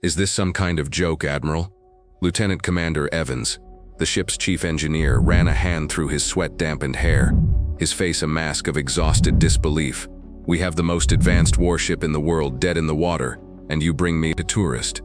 Is this some kind of joke, Admiral? Lieutenant Commander Evans, the ship's chief engineer, ran a hand through his sweat-dampened hair, his face a mask of exhausted disbelief. We have the most advanced warship in the world dead in the water, and you bring me a tourist.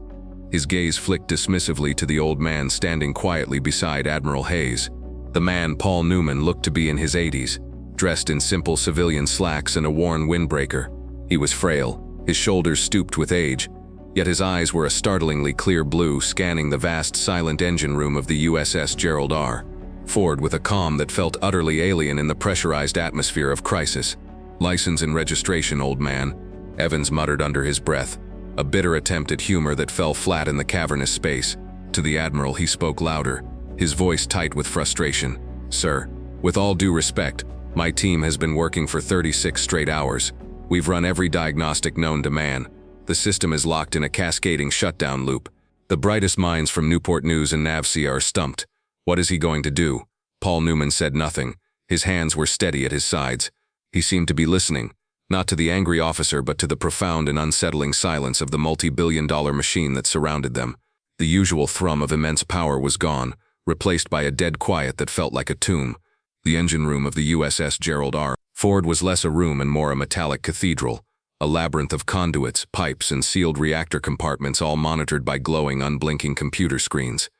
His gaze flicked dismissively to the old man standing quietly beside Admiral Hayes. The man, Paul Newman, looked to be in his 80s, dressed in simple civilian slacks and a worn windbreaker. He was frail, his shoulders stooped with age, yet his eyes were a startlingly clear blue, scanning the vast silent engine room of the USS Gerald R. Ford with a calm that felt utterly alien in the pressurized atmosphere of crisis. "License and registration, old man," Evans muttered under his breath, a bitter attempt at humor that fell flat in the cavernous space. To the Admiral he spoke louder, his voice tight with frustration. "Sir, with all due respect, my team has been working for 36 straight hours. We've run every diagnostic known to man. The system is locked in a cascading shutdown loop. The brightest minds from Newport News and NAVSEA are stumped. What is he going to do?" Paul Newman said nothing. His hands were steady at his sides. He seemed to be listening, not to the angry officer but to the profound and unsettling silence of the multi-billion-dollar machine that surrounded them. The usual thrum of immense power was gone, replaced by a dead quiet that felt like a tomb. The engine room of the USS Gerald R. Ford was less a room and more a metallic cathedral, a labyrinth of conduits, pipes, and sealed reactor compartments, all monitored by glowing, unblinking computer screens.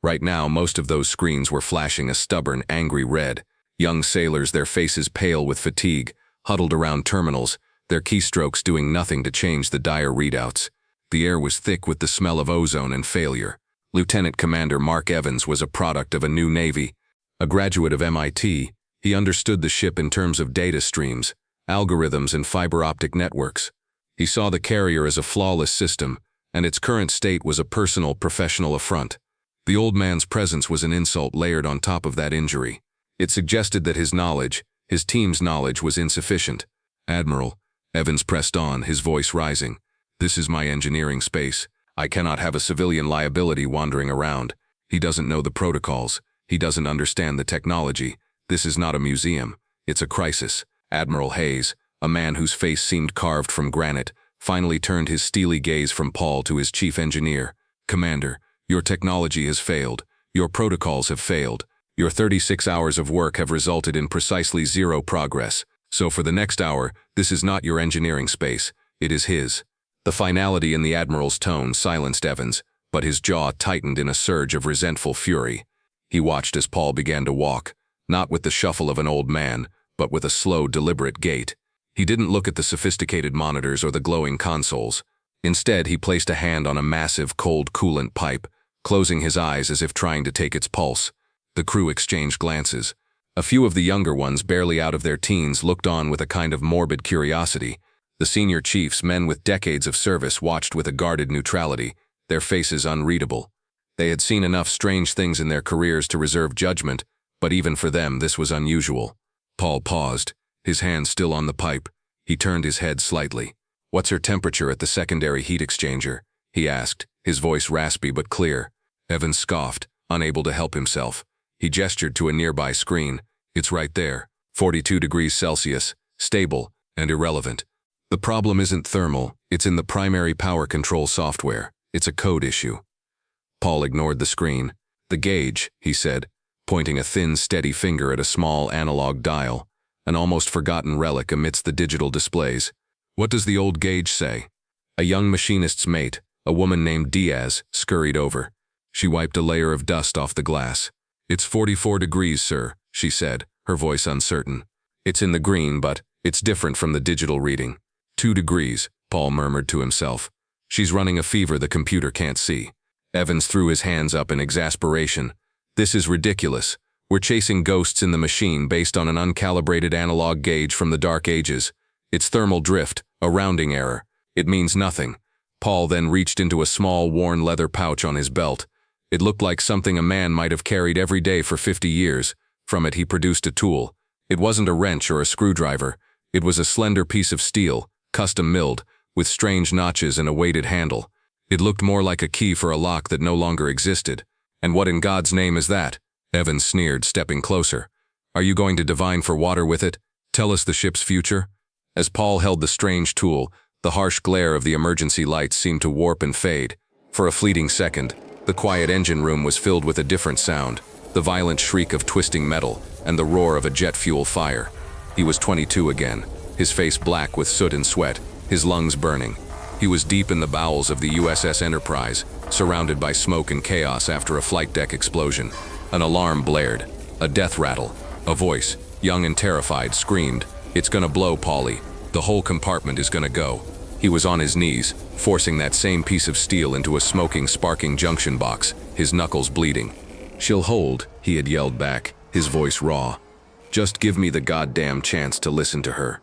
Right now, most of those screens were flashing a stubborn, angry red. Young sailors, their faces pale with fatigue, huddled around terminals, their keystrokes doing nothing to change the dire readouts. The air was thick with the smell of ozone and failure. Lieutenant Commander Mark Evans was a product of a new Navy. A graduate of MIT, he understood the ship in terms of data streams, algorithms, and fiber optic networks. He saw the carrier as a flawless system, and its current state was a personal, professional affront. The old man's presence was an insult layered on top of that injury. It suggested that his knowledge, his team's knowledge, was insufficient. "Admiral," Evans pressed on, his voice rising, "this is my engineering space. I cannot have a civilian liability wandering around. He doesn't know the protocols. He doesn't understand the technology. This is not a museum. It's a crisis." Admiral Hayes, a man whose face seemed carved from granite, finally turned his steely gaze from Paul to his chief engineer. "Commander, your technology has failed. Your protocols have failed. Your 36 hours of work have resulted in precisely zero progress. So for the next hour, this is not your engineering space. It is his." The finality in the Admiral's tone silenced Evans, but his jaw tightened in a surge of resentful fury. He watched as Paul began to walk, not with the shuffle of an old man, but with a slow, deliberate gait. He didn't look at the sophisticated monitors or the glowing consoles. Instead, he placed a hand on a massive, cold coolant pipe, closing his eyes as if trying to take its pulse. The crew exchanged glances. A few of the younger ones, barely out of their teens, looked on with a kind of morbid curiosity. The senior chiefs, men with decades of service, watched with a guarded neutrality, their faces unreadable. They had seen enough strange things in their careers to reserve judgment, but even for them this was unusual. Paul paused, his hand still on the pipe. He turned his head slightly. "What's her temperature at the secondary heat exchanger?" he asked, his voice raspy but clear. Evans scoffed, unable to help himself. He gestured to a nearby screen. "It's right there. 42 degrees Celsius, stable, and irrelevant. The problem isn't thermal, it's in the primary power control software. It's a code issue." Paul ignored the screen. "The gauge," he said, pointing a thin, steady finger at a small analog dial, an almost forgotten relic amidst the digital displays. "What does the old gauge say?" A young machinist's mate, a woman named Diaz, scurried over. She wiped a layer of dust off the glass. "It's 44 degrees, sir," she said, her voice uncertain. "It's in the green, but it's different from the digital reading." 2 degrees, Paul murmured to himself. "She's running a fever the computer can't see." Evans threw his hands up in exasperation. "This is ridiculous. We're chasing ghosts in the machine based on an uncalibrated analog gauge from the Dark Ages. It's thermal drift, a rounding error. It means nothing." Paul then reached into a small, worn leather pouch on his belt. It looked like something a man might have carried every day for 50 years. From it he produced a tool. It wasn't a wrench or a screwdriver. It was a slender piece of steel, custom milled, with strange notches and a weighted handle. It looked more like a key for a lock that no longer existed. "And what in God's name is that?" Evans sneered, stepping closer. "Are you going to divine for water with it? Tell us the ship's future?" As Paul held the strange tool, the harsh glare of the emergency lights seemed to warp and fade. For a fleeting second, the quiet engine room was filled with a different sound, the violent shriek of twisting metal and the roar of a jet fuel fire. He was 22 again, his face black with soot and sweat, his lungs burning. He was deep in the bowels of the USS Enterprise, surrounded by smoke and chaos after a flight deck explosion. An alarm blared, a death rattle. A voice, young and terrified, screamed, "It's gonna blow, Paulie. The whole compartment is gonna go." He was on his knees, forcing that same piece of steel into a smoking, sparking junction box, his knuckles bleeding. "She'll hold," he had yelled back, his voice raw. "Just give me the goddamn chance to listen to her."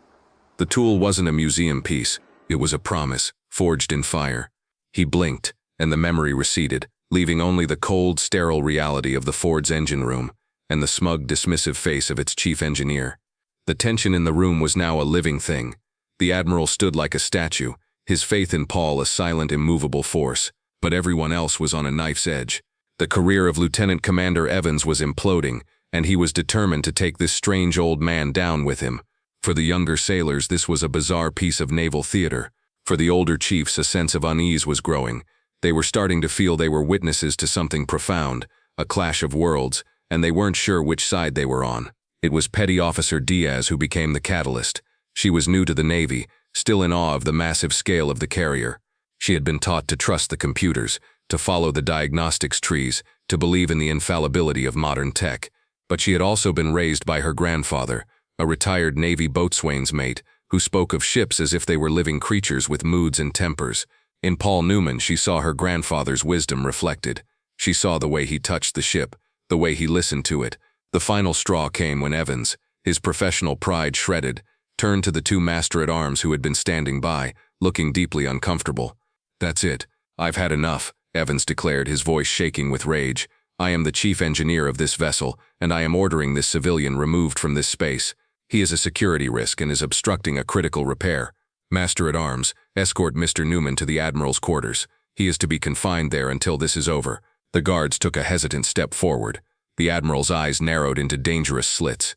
The tool wasn't a museum piece, it was a promise, forged in fire. He blinked, and the memory receded, leaving only the cold, sterile reality of the Ford's engine room, and the smug, dismissive face of its chief engineer. The tension in the room was now a living thing. The Admiral stood like a statue, his faith in Paul a silent, immovable force, but everyone else was on a knife's edge. The career of Lieutenant Commander Evans was imploding, and he was determined to take this strange old man down with him. For the younger sailors, this was a bizarre piece of naval theater. For the older chiefs, a sense of unease was growing. They were starting to feel they were witnesses to something profound, a clash of worlds, and they weren't sure which side they were on. It was Petty Officer Diaz who became the catalyst. She was new to the Navy, still in awe of the massive scale of the carrier. She had been taught to trust the computers, to follow the diagnostics trees, to believe in the infallibility of modern tech. But she had also been raised by her grandfather, a retired Navy boatswain's mate, who spoke of ships as if they were living creatures with moods and tempers. In Paul Newman, she saw her grandfather's wisdom reflected. She saw the way he touched the ship, the way he listened to it. The final straw came when Evans, his professional pride shredded, turned to the two master-at-arms who had been standing by, looking deeply uncomfortable. "That's it. I've had enough," Evans declared, his voice shaking with rage. "I am the chief engineer of this vessel, and I am ordering this civilian removed from this space. He is a security risk and is obstructing a critical repair. Master-at-arms, escort Mr. Newman to the Admiral's quarters. He is to be confined there until this is over." The guards took a hesitant step forward. The Admiral's eyes narrowed into dangerous slits.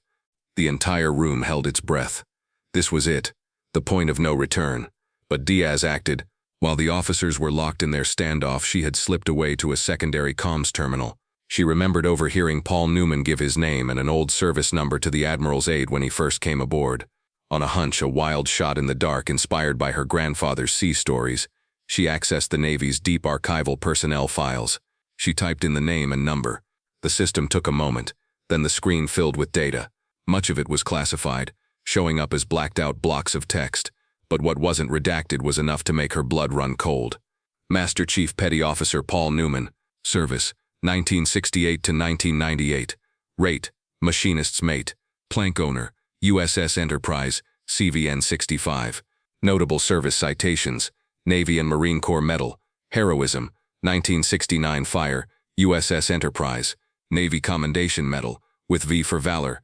The entire room held its breath. This was it, the point of no return. But Diaz acted. While the officers were locked in their standoff, she had slipped away to a secondary comms terminal. She remembered overhearing Paul Newman give his name and an old service number to the Admiral's aide when he first came aboard. On a hunch, a wild shot in the dark inspired by her grandfather's sea stories, she accessed the Navy's deep archival personnel files. She typed in the name and number. The system took a moment, then the screen filled with data. Much of it was classified, showing up as blacked-out blocks of text, but what wasn't redacted was enough to make her blood run cold. Master Chief Petty Officer Paul Newman, service, 1968 to 1998. Rate, machinist's mate. Plank owner, USS Enterprise, CVN 65. Notable service citations, Navy and Marine Corps Medal, Heroism, 1969 Fire, USS Enterprise, Navy Commendation Medal, with V for Valor.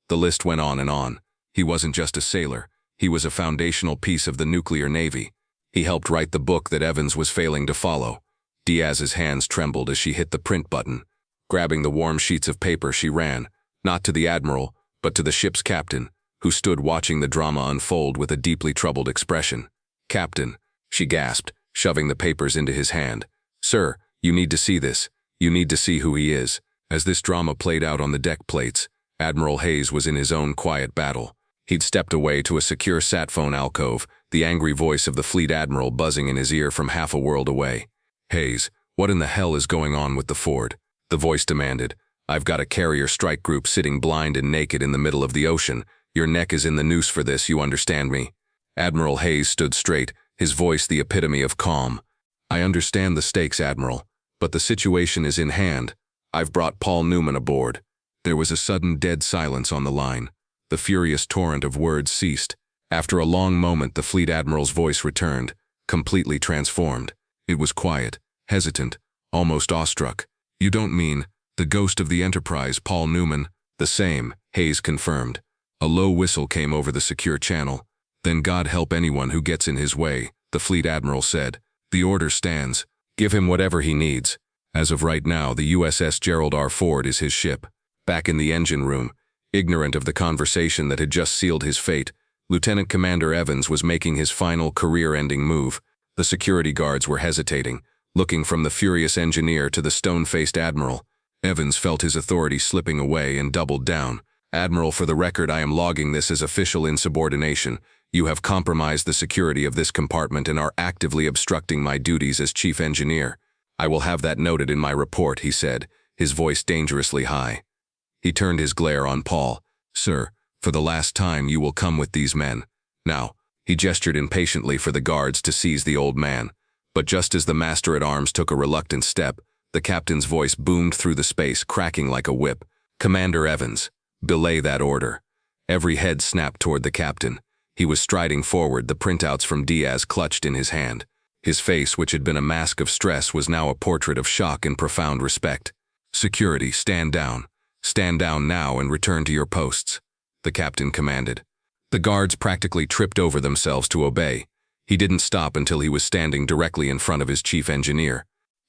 The list went on and on. He wasn't just a sailor, he was a foundational piece of the nuclear Navy. He helped write the book that Evans was failing to follow. Diaz's hands trembled as she hit the print button. Grabbing the warm sheets of paper, she ran, not to the Admiral, but to the ship's captain, who stood watching the drama unfold with a deeply troubled expression. "Captain," she gasped, shoving the papers into his hand. "Sir, you need to see this. You need to see who he is." As this drama played out on the deck plates, Admiral Hayes was in his own quiet battle. He'd stepped away to a secure sat-phone alcove, the angry voice of the fleet admiral buzzing in his ear from half a world away. "Hayes, what in the hell is going on with the Ford?" the voice demanded. "I've got a carrier strike group sitting blind and naked in the middle of the ocean. Your neck is in the noose for this, you understand me?" Admiral Hayes stood straight, his voice the epitome of calm. "I understand the stakes, Admiral, but the situation is in hand. I've brought Paul Newman aboard." There was a sudden dead silence on the line. The furious torrent of words ceased. After a long moment, the fleet admiral's voice returned, completely transformed. It was quiet, hesitant, almost awestruck. "You don't mean the ghost of the Enterprise, Paul Newman?" "The same," Hayes confirmed. A low whistle came over the secure channel. "Then God help anyone who gets in his way," the fleet admiral said. "The order stands. Give him whatever he needs. As of right now, the USS Gerald R. Ford is his ship." Back in the engine room, ignorant of the conversation that had just sealed his fate, Lieutenant Commander Evans was making his final career-ending move. The security guards were hesitating, Looking from the furious engineer to the stone-faced Admiral, Evans felt his authority slipping away and doubled down. "Admiral, for the record, I am logging this as official insubordination. You have compromised the security of this compartment and are actively obstructing my duties as chief engineer. I will have that noted in my report," he said, his voice dangerously high. He turned his glare on Paul. "Sir, for the last time you will come with these men. Now." He gestured impatiently for the guards to seize the old man. But just as the master-at-arms took a reluctant step, the captain's voice boomed through the space, cracking like a whip. "Commander Evans, belay that order." Every head snapped toward the captain. He was striding forward, the printouts from Diaz clutched in his hand. His face, which had been a mask of stress, was now a portrait of shock and profound respect. "Security, stand down. Stand down now and return to your posts," the captain commanded. The guards practically tripped over themselves to obey. He didn't stop until he was standing directly in front of his chief engineer.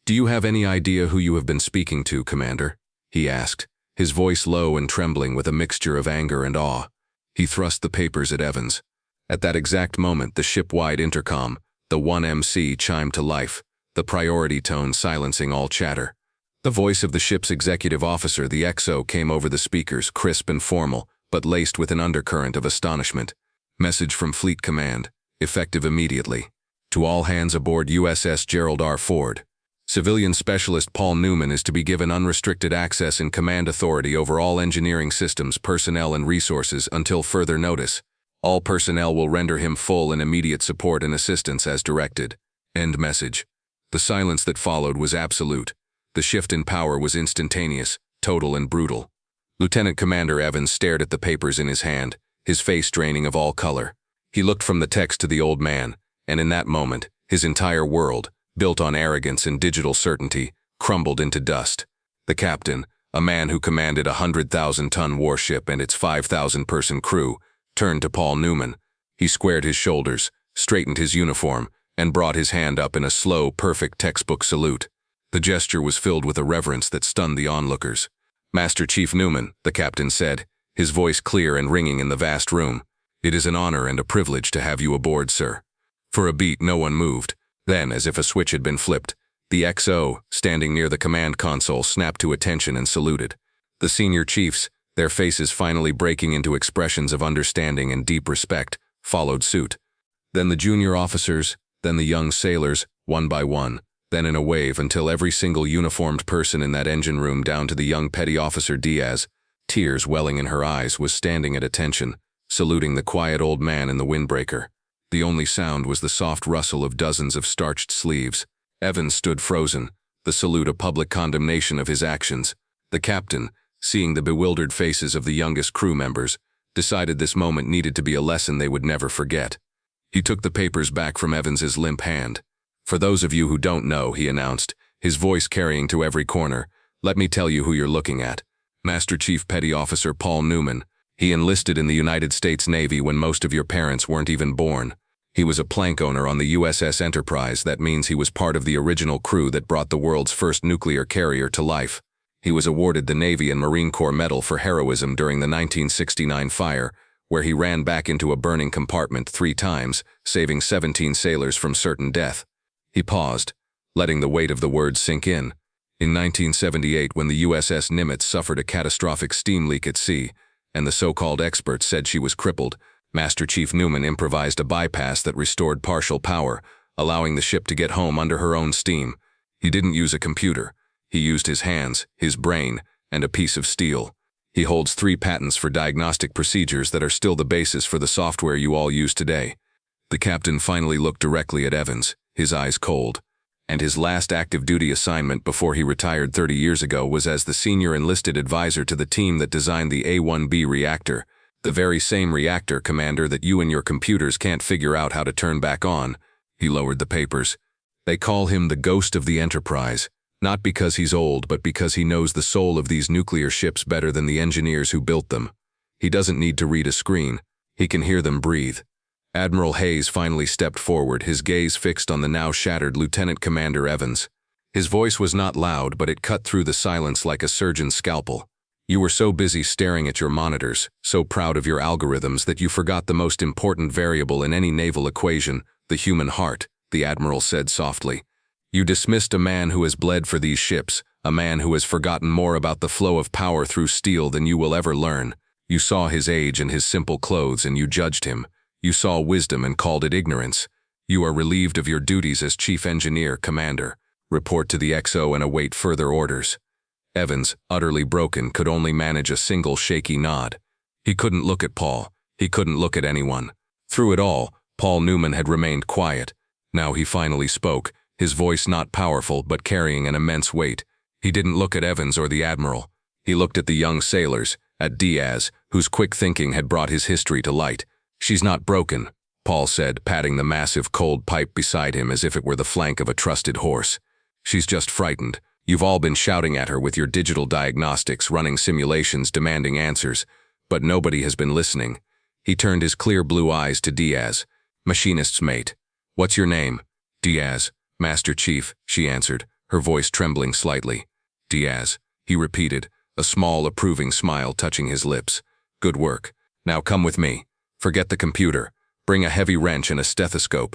"Do you have any idea who you have been speaking to, Commander?" he asked, his voice low and trembling with a mixture of anger and awe. He thrust the papers at Evans. At that exact moment, the ship-wide intercom, the 1MC, chimed to life, the priority tone silencing all chatter. The voice of the ship's executive officer, the XO, came over the speakers, crisp and formal, but laced with an undercurrent of astonishment. "Message from Fleet Command, effective immediately. To all hands aboard USS Gerald R. Ford. Civilian Specialist Paul Newman is to be given unrestricted access and command authority over all engineering systems, personnel, and resources until further notice. All personnel will render him full and immediate support and assistance as directed." End message. The silence that followed was absolute. The shift in power was instantaneous, total, and brutal. Lieutenant Commander Evans stared at the papers in his hand, his face draining of all color. He looked from the text to the old man, and in that moment, his entire world, built on arrogance and digital certainty, crumbled into dust. The captain, a man who commanded a 100,000-ton warship and its 5,000-person crew, turned to Paul Newman. He squared his shoulders, straightened his uniform, and brought his hand up in a slow, perfect textbook salute. The gesture was filled with a reverence that stunned the onlookers. "Master Chief Newman," the captain said, his voice clear and ringing in the vast room. "It is an honor and a privilege to have you aboard, sir." For a beat, no one moved. Then, as if a switch had been flipped, the XO, standing near the command console, snapped to attention and saluted. The senior chiefs, their faces finally breaking into expressions of understanding and deep respect, followed suit. Then the junior officers, then the young sailors, one by one, then in a wave until every single uniformed person in that engine room, down to the young petty officer Diaz, tears welling in her eyes, was standing at attention, saluting the quiet old man in the windbreaker. The only sound was the soft rustle of dozens of starched sleeves. Evans stood frozen, the salute a public condemnation of his actions. The captain, seeing the bewildered faces of the youngest crew members, decided this moment needed to be a lesson they would never forget. He took the papers back from Evans's limp hand. "For those of you who don't know," he announced, his voice carrying to every corner, "let me tell you who you're looking at. Master Chief Petty Officer Paul Newman. He enlisted in the United States Navy when most of your parents weren't even born. He was a plank owner on the USS Enterprise. That means he was part of the original crew that brought the world's first nuclear carrier to life. He was awarded the Navy and Marine Corps Medal for heroism during the 1969 fire, where he ran back into a burning compartment 3 times, saving 17 sailors from certain death." He paused, letting the weight of the words sink in. In 1978, when the USS Nimitz suffered a catastrophic steam leak at sea, and the so-called experts said she was crippled, Master Chief Newman improvised a bypass that restored partial power, allowing the ship to get home under her own steam. He didn't use a computer. He used his hands, his brain, and a piece of steel. He holds 3 patents for diagnostic procedures that are still the basis for the software you all use today. The captain finally looked directly at Evans, his eyes cold. And his last active duty assignment before he retired 30 years ago was as the senior enlisted advisor to the team that designed the A-1B reactor, the very same reactor, Commander, that you and your computers can't figure out how to turn back on. He lowered the papers. They call him the ghost of the Enterprise, not because he's old, but because he knows the soul of these nuclear ships better than the engineers who built them. He doesn't need to read a screen. He can hear them breathe. Admiral Hayes finally stepped forward, his gaze fixed on the now shattered Lieutenant Commander Evans. His voice was not loud, but it cut through the silence like a surgeon's scalpel. "You were so busy staring at your monitors, so proud of your algorithms, that you forgot the most important variable in any naval equation, the human heart," the Admiral said softly. You dismissed a man who has bled for these ships, a man who has forgotten more about the flow of power through steel than you will ever learn. You saw his age and his simple clothes and you judged him. You saw wisdom and called it ignorance. You are relieved of your duties as Chief Engineer, Commander. Report to the XO and await further orders. Evans, utterly broken, could only manage a single shaky nod. He couldn't look at Paul. He couldn't look at anyone. Through it all, Paul Newman had remained quiet. Now he finally spoke, his voice not powerful but carrying an immense weight. He didn't look at Evans or the Admiral. He looked at the young sailors, at Diaz, whose quick thinking had brought his history to light. "She's not broken," Paul said, patting the massive cold pipe beside him as if it were the flank of a trusted horse. "She's just frightened. You've all been shouting at her with your digital diagnostics, running simulations, demanding answers, but nobody has been listening." He turned his clear blue eyes to Diaz. "Machinist's mate. What's your name?" "Diaz. Master Chief," she answered, her voice trembling slightly. "Diaz," he repeated, a small approving smile touching his lips. "Good work. Now come with me. Forget the computer. Bring a heavy wrench and a stethoscope.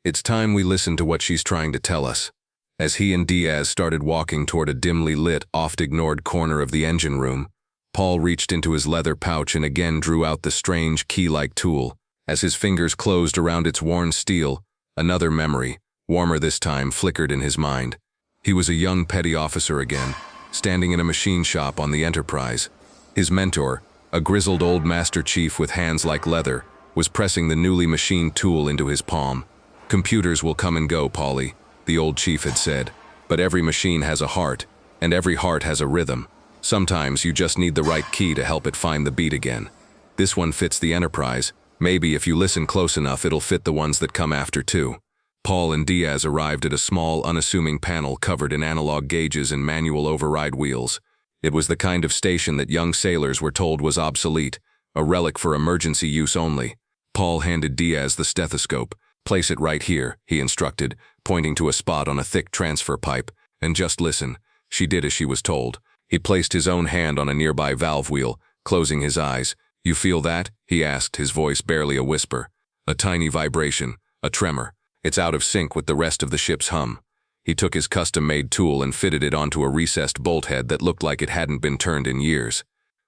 It's time we listen to what she's trying to tell us." As he and Diaz started walking toward a dimly lit, oft-ignored corner of the engine room, Paul reached into his leather pouch and again drew out the strange key-like tool. As his fingers closed around its worn steel, another memory, warmer this time, flickered in his mind. He was a young petty officer again, standing in a machine shop on the Enterprise. His mentor, a grizzled old master chief with hands like leather, was pressing the newly machined tool into his palm. "Computers will come and go, Paulie," the old chief had said, "but every machine has a heart, and every heart has a rhythm. Sometimes you just need the right key to help it find the beat again. This one fits the Enterprise. Maybe if you listen close enough, it'll fit the ones that come after too." Paul and Diaz arrived at a small, unassuming panel covered in analog gauges and manual override wheels. It was the kind of station that young sailors were told was obsolete, a relic for emergency use only. Paul handed Diaz the stethoscope. "Place it right here," he instructed, pointing to a spot on a thick transfer pipe, "and just listen." She did as she was told. He placed his own hand on a nearby valve wheel, closing his eyes. "You feel that?" he asked, his voice barely a whisper. "A tiny vibration, a tremor. It's out of sync with the rest of the ship's hum." He took his custom-made tool and fitted it onto a recessed bolt head that looked like it hadn't been turned in years.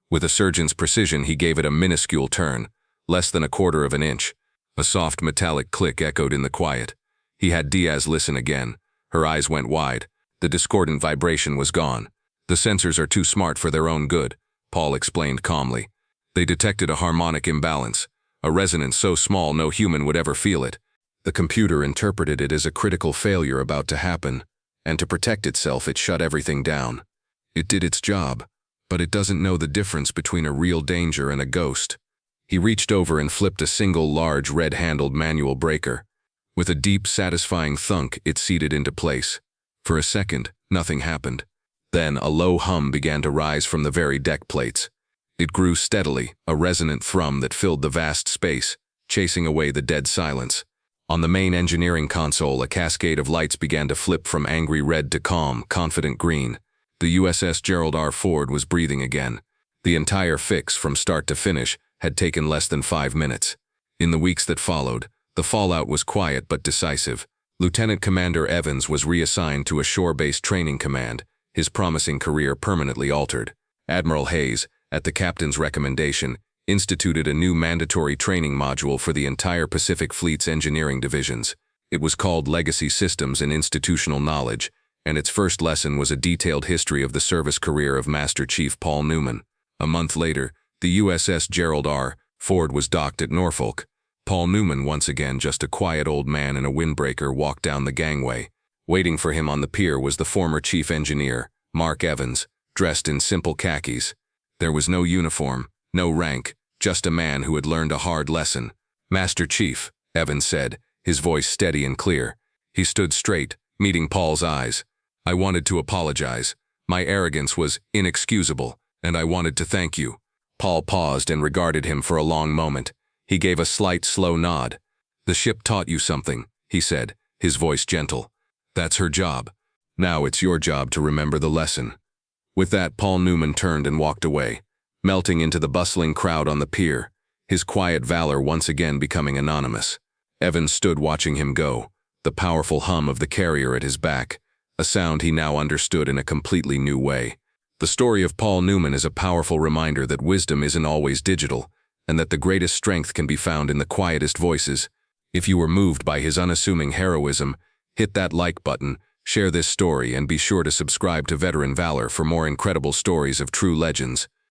With a surgeon's precision, he gave it a minuscule turn, less than a quarter of an inch. A soft metallic click echoed in the quiet. He had Diaz listen again. Her eyes went wide. The discordant vibration was gone. "The sensors are too smart for their own good," Paul explained calmly. "They detected a harmonic imbalance, a resonance so small no human would ever feel it. The computer interpreted it as a critical failure about to happen, and to protect itself it shut everything down. It did its job, but it doesn't know the difference between a real danger and a ghost." He reached over and flipped a single large red-handled manual breaker. With a deep, satisfying thunk, it seated into place. For a second, nothing happened. Then a low hum began to rise from the very deck plates. It grew steadily, a resonant thrum that filled the vast space, chasing away the dead silence. On the main engineering console, a cascade of lights began to flip from angry red to calm, confident green. The USS Gerald R was breathing again. The entire fix, from start to finish, had taken less than 5 minutes. In the weeks that followed, the fallout was quiet but decisive. Lieutenant Commander Evans was reassigned to a shore-based training command, his promising career permanently altered. Admiral Hayes, at the captain's recommendation, instituted a new mandatory training module for the entire Pacific Fleet's engineering divisions. It was called Legacy Systems and Institutional Knowledge, and its first lesson was a detailed history of the service career of Master Chief Paul Newman. A month later, the USS Gerald R. was docked at Norfolk. Paul Newman, once again just a quiet old man in a windbreaker, walked down the gangway. Waiting for him on the pier was the former chief engineer, Mark Evans, dressed in simple khakis. There was no uniform, no rank, just a man who had learned a hard lesson. "Master Chief," Evans said, his voice steady and clear. He stood straight, meeting Paul's eyes. "I wanted to apologize. My arrogance was inexcusable, and I wanted to thank you." Paul paused and regarded him for a long moment. He gave a slight, slow nod. "The ship taught you something," he said, his voice gentle. "That's her job. Now it's your job to remember the lesson." With that, Paul Newman turned and walked away, melting into the bustling crowd on the pier, his quiet valor once again becoming anonymous. Evans stood watching him go, the powerful hum of the carrier at his back, a sound he now understood in a completely new way. The story of Paul Newman is a powerful reminder that wisdom isn't always digital, and that the greatest strength can be found in the quietest voices. If you were moved by his unassuming heroism, hit that like button, share this story, and be sure to subscribe to Veteran Valor for more incredible stories of true legends.